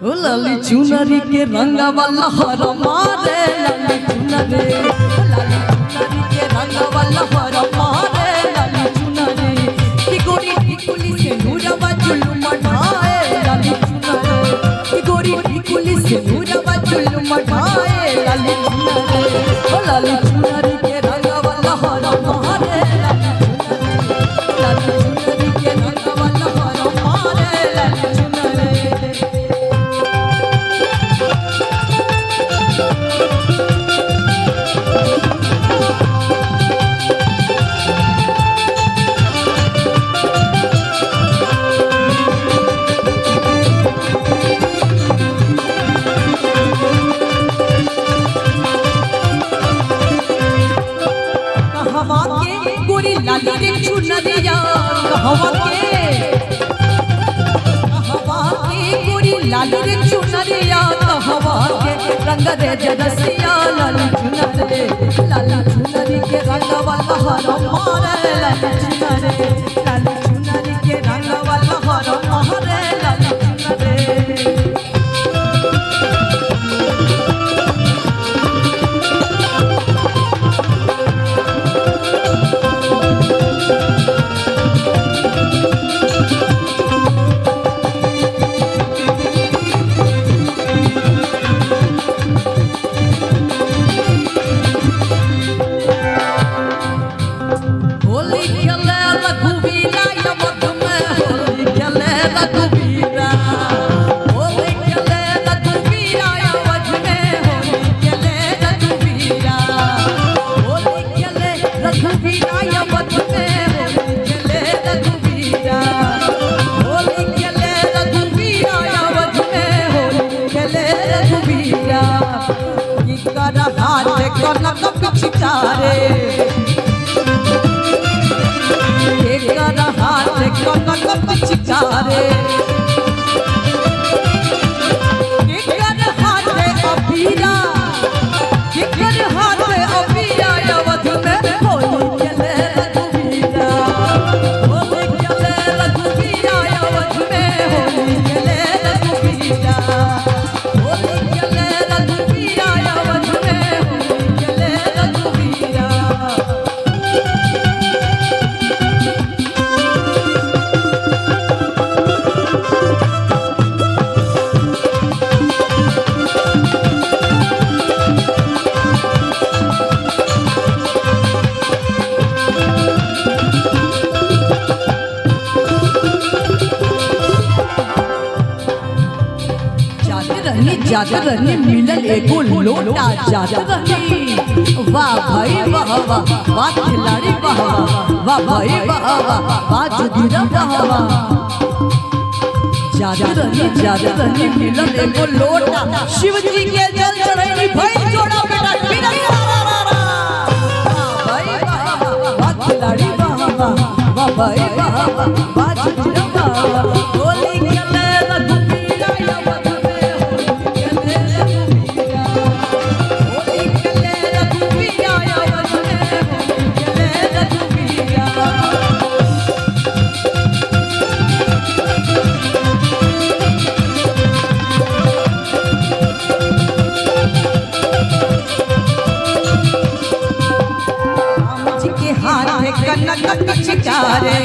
ओ लाली चुनरी के रंगा वाला हर मारे लाली चुनरी, लाली चुनरी के रंगा वाला हर मारे लाली चुनरी की गोरी टिकुली से नूरवा जुल्म ढाए लाली चुनरी की गोरी टिकुली से नूरवा जुल्म ढाए लाली चुनरी। ओ लाली चुनरी के रंगा वाला हर मारे लाली चुनरी के रंगा वाला हर मारे लाली चुनरी। लाली रे चुनरिया कहवा के गोरी लाली रे चुनरिया कहवा के रंग रे जरसिया लाली चुनरी, लाली चुनरी के रंग वाला हर मारे लाली चुनरी, लाली चुनरी के रंग वाला हर मारे लाली चुनरी। पिचकारे हाथ कनक पिचकारे हाथ अबीरा हाथ अबीरा अवध में होली चले रघुवीरा, होली चले रघुवीरा अवध में होली चले रघुवीरा, होली चले रघुवीरा अवध में होली चले रघुवीरा। जाते रहनी मिलल एगो लोटा जाते रहनी, वाह भाई वाह वाह वाह खिलाड़ी वाह वाह भाई वाह वाह जुगिरा वाह वाह। जाते रहनी मिलल एगो लोटा शिव जी के जल चढ़ैनी भाई जोड़ा बेटा बिना भाई वाह खिलाड़ी वाह वाह भाई वाह वाह जुगिरा वाह। होली खेले रघुवीरा अवध में कनक पिचकारे